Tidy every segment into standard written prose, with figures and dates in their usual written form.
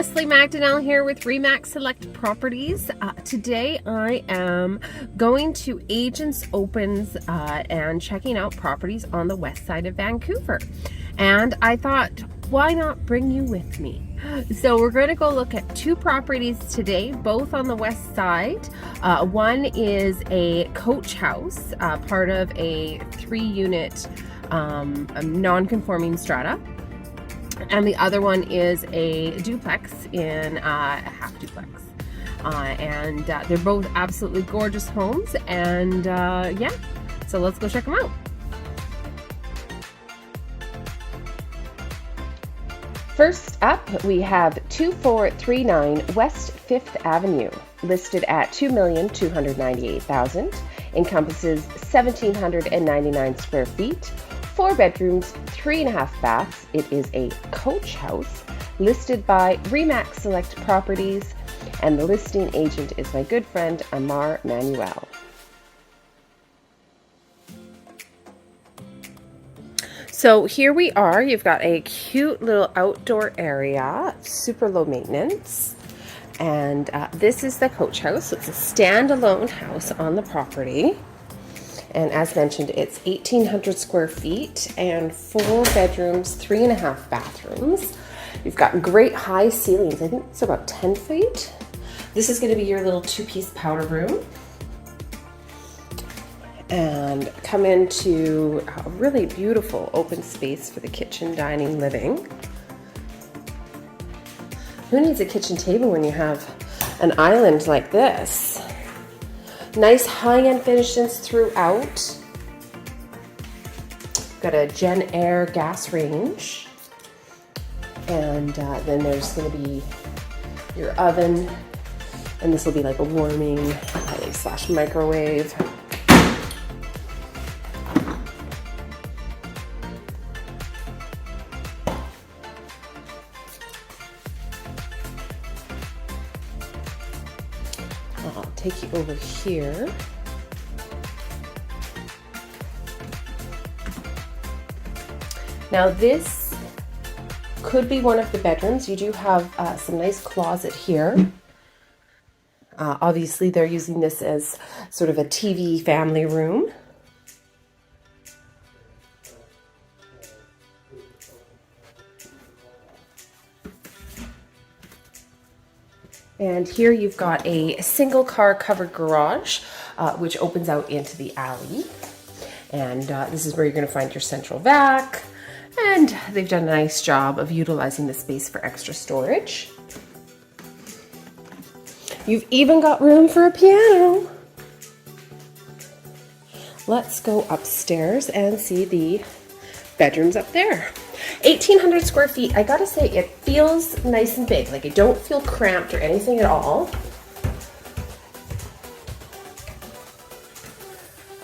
Leslie McDonnell here with Remax Select Properties. Today I am going to Agents Opens and checking out properties on the west side of Vancouver. And I thought, why not bring you with me? So we're going to go look at two properties today, both on the west side. One is a coach house, part of a 3-unit non-conforming strata. And the other one is a duplex in a half duplex. And they're both absolutely gorgeous homes. And yeah, so let's go check them out. First up, we have 2439 West 5th Avenue, listed at $2,298,000, encompasses 1,799 square feet, 4 bedrooms, 3.5 baths. It is a coach house listed by Remax Select Properties, and the listing agent is my good friend Amar Manuel. So here we are. You've got a cute little outdoor area, super low maintenance. And this is the coach house. It's a standalone house on the property. And as mentioned, it's 1,800 square feet and 4 bedrooms, 3.5 bathrooms. You've got great high ceilings. I think it's about 10 feet. This is going to be your little 2-piece powder room. And come into a really beautiful open space for the kitchen, dining, living. Who needs a kitchen table when you have an island like this? Nice high-end finishes throughout. Got a Gen Air gas range. And then there's going to be your oven. And this will be like a warming / microwave. I'll take you over here. Now this could be one of the bedrooms. You do have some nice closet here. Obviously they're using this as sort of a TV family room. And here you've got a single car covered garage, which opens out into the alley. And this is where you're going to find your central vac. And they've done a nice job of utilizing the space for extra storage. You've even got room for a piano. Let's go upstairs and see the bedrooms up there. 1,800 square feet. I gotta say, it feels nice and big. Like, I don't feel cramped or anything at all.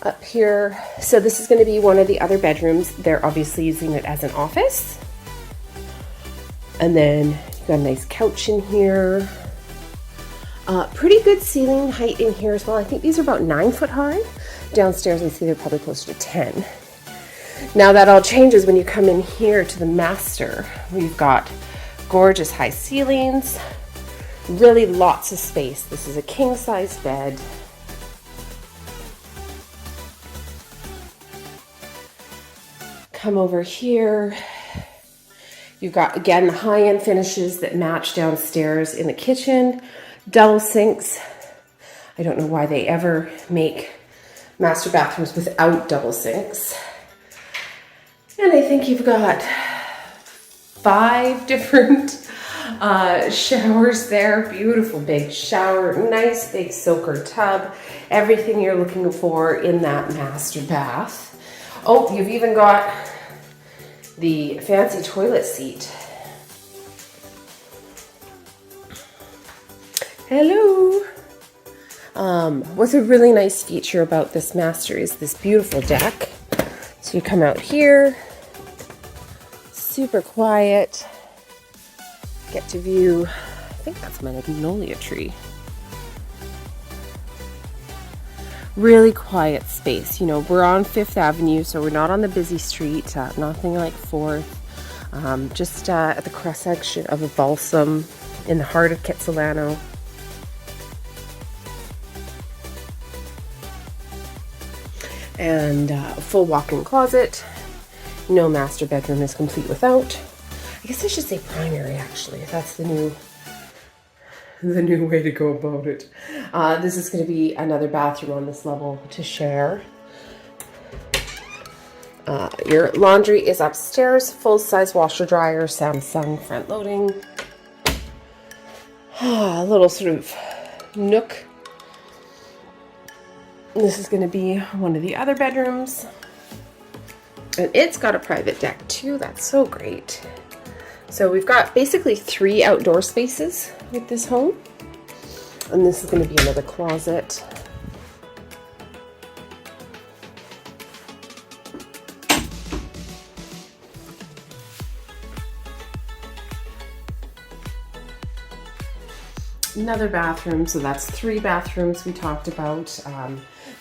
Up here, so this is going to be one of the other bedrooms. They're obviously using it as an office. And then you've got a nice couch in here. Pretty good ceiling height in here as well. I think these are about 9 foot high. Downstairs, I see they're probably closer to 10. Now that all changes when you come in here to the master. We've got gorgeous high ceilings, really lots of space. This is a king-size bed. Come over here. You've got, again, the high-end finishes that match downstairs in the kitchen. Double sinks. I don't know why they ever make master bathrooms without double sinks. And I think you've got 5 different showers there. Beautiful big shower, nice big soaker tub. Everything you're looking for in that master bath. Oh, you've even got the fancy toilet seat. Hello. What's a really nice feature about this master is this beautiful deck. So you come out here, super quiet, get to view, I think that's my magnolia tree. Really quiet space. You know, we're on 5th Avenue, so we're not on the busy street, nothing like 4th. Just at the cross section of a Balsam in the heart of Kitsilano. And full walk-in closet. No master bedroom is complete without. I guess I should say primary, actually. That's the new way to go about it. This is going to be another bathroom on this level to share. Your laundry is upstairs. Full-size washer dryer, Samsung front loading. A little sort of nook. This is going to be one of the other bedrooms. And it's got a private deck too. That's so great. So we've got basically 3 outdoor spaces with this home. And this is going to be another closet. Another bathroom, so that's 3 bathrooms we talked about.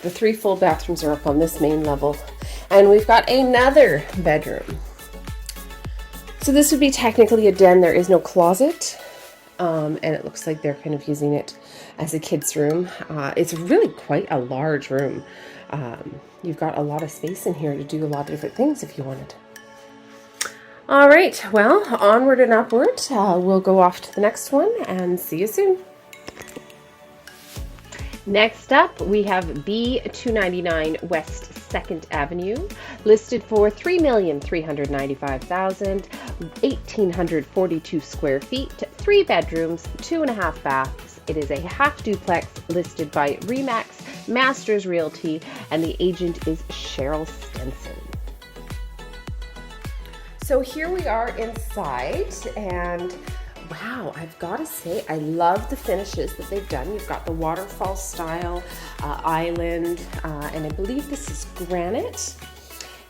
The 3 full bathrooms are up on this main level. And we've got another bedroom. So this would be technically a den. There is no closet. And it looks like they're kind of using it as a kid's room. It's really quite a large room. You've got a lot of space in here to do a lot of different things if you wanted. All right, well, onward and upward. We'll go off to the next one and see you soon. Next up, we have B299 West 2nd Avenue, listed for $3,395,000, 1,842 square feet, 3 bedrooms, 2.5 baths. It is a half duplex listed by Remax Masters Realty, and the agent is Cheryl Stenson. So here we are inside, and wow, I've got to say, I love the finishes that they've done. You've got the waterfall style island, and I believe this is granite,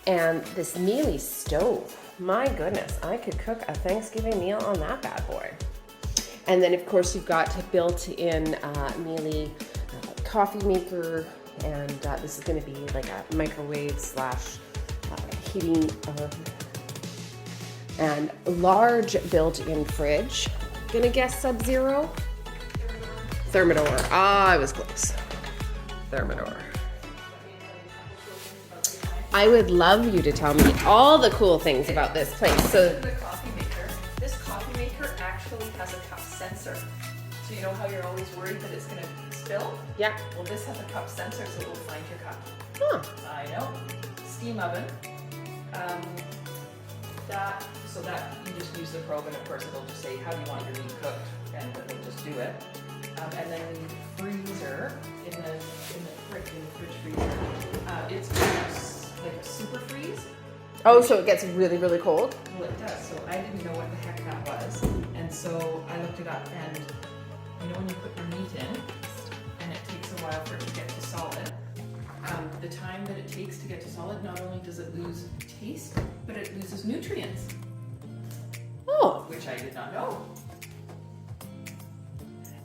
and this mealy stove. My goodness, I could cook a Thanksgiving meal on that bad boy. And then of course you've got built-in mealy coffee maker, and this is going to be like a microwave slash heating and large built-in fridge. Gonna guess Sub-Zero? Thermador. Ah, I was close. Thermador. I would love you to tell me all the cool things about this place. So the coffee maker. This coffee maker actually has a cup sensor. So you know how you're always worried that it's gonna spill? yeah. Well, this has a cup sensor, so it'll find your cup. Huh. I know. Steam oven. So that you just use the probe, and of course it'll just say how do you want your meat cooked, and it'll just do it. And then the freezer in the fridge freezer, it's like a super freeze. Oh, so it gets really, really cold? Well, it does. So I didn't know what the heck that was, and so I looked it up. And you know when you put your meat in, and it takes a while for it to get to solid. The time that it takes to get to solid, not only does it lose taste, but it loses nutrients. Oh. Which I did not know.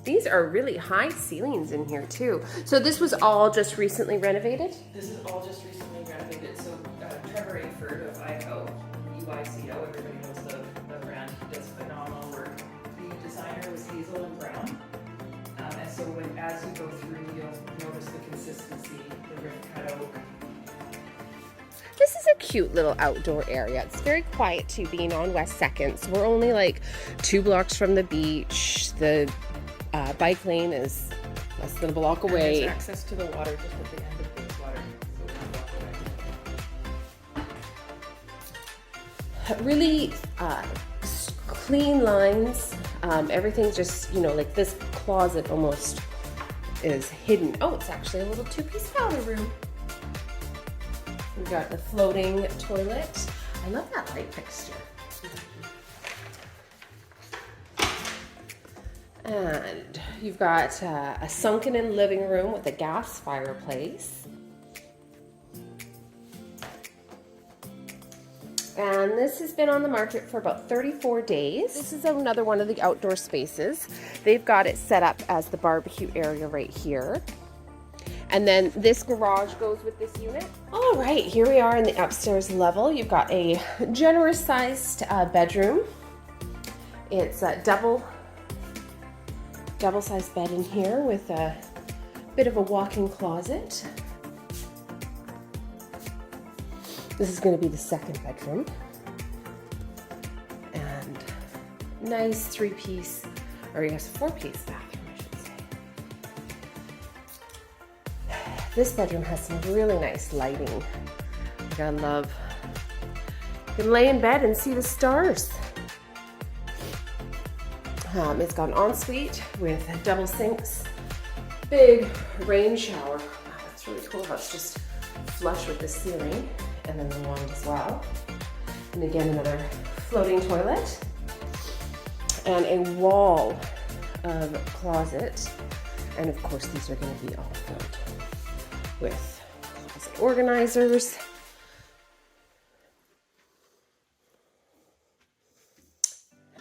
These are really high ceilings in here too. So this was all just recently renovated? This is all just recently renovated. So Trevor Aford of ICO, EYCO, everybody knows the brand. He does phenomenal work. The designer was Hazel and Brown. And so as you go through, you'll notice the consistency, the rift cut oak. This is a cute little outdoor area. It's very quiet too, being on West 2nd. So we're only like 2 blocks from the beach. The bike lane is less than a block away. There's access to the water just at the end of Bayswater, so 1 block away. Really clean lines. Everything's just, you know, like this closet almost is hidden. Oh, it's actually a little 2-piece powder room. We've got the floating toilet. I love that light fixture. And you've got a sunken-in living room with a gas fireplace. And this has been on the market for about 34 days. This is another one of the outdoor spaces. They've got it set up as the barbecue area right here. And then this garage goes with this unit. All right, here we are in the upstairs level. You've got a generous sized bedroom. It's double double-sized bed in here with a bit of a walk-in closet. This is going to be the second bedroom. And nice three-piece, or yes, four-piece bathroom, I should say. This bedroom has some really nice lighting. Like, I love, you can lay in bed and see the stars. It's got an ensuite with double sinks, big rain shower. Wow, that's really cool how it's just flush with the ceiling, and then the wand as well. And again, another floating toilet and a wall of closet. And of course, these are going to be all filled with closet organizers.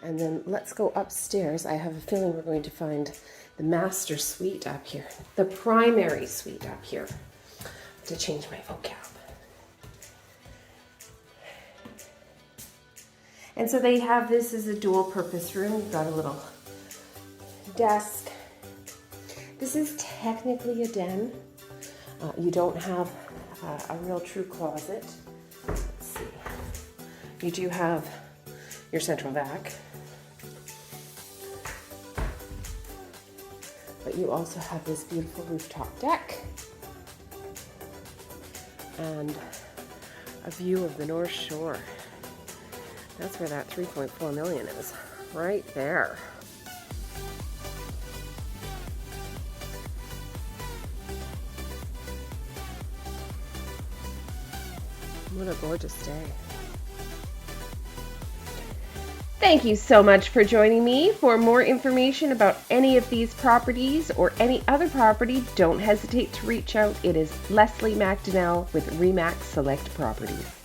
And then let's go upstairs. I have a feeling we're going to find the master suite up here, the primary suite up here. To change my vocab. And so they have this as a dual purpose room. You've got a little desk. This is technically a den. You don't have a real true closet. Let's see. You do have your central vac. But you also have this beautiful rooftop deck and a view of the North Shore. That's where that 3.4 million is, right there. What a gorgeous day. Thank you so much for joining me. For more information about any of these properties or any other property, don't hesitate to reach out. It is Leslie McDonnell with RE/MAX Select Properties.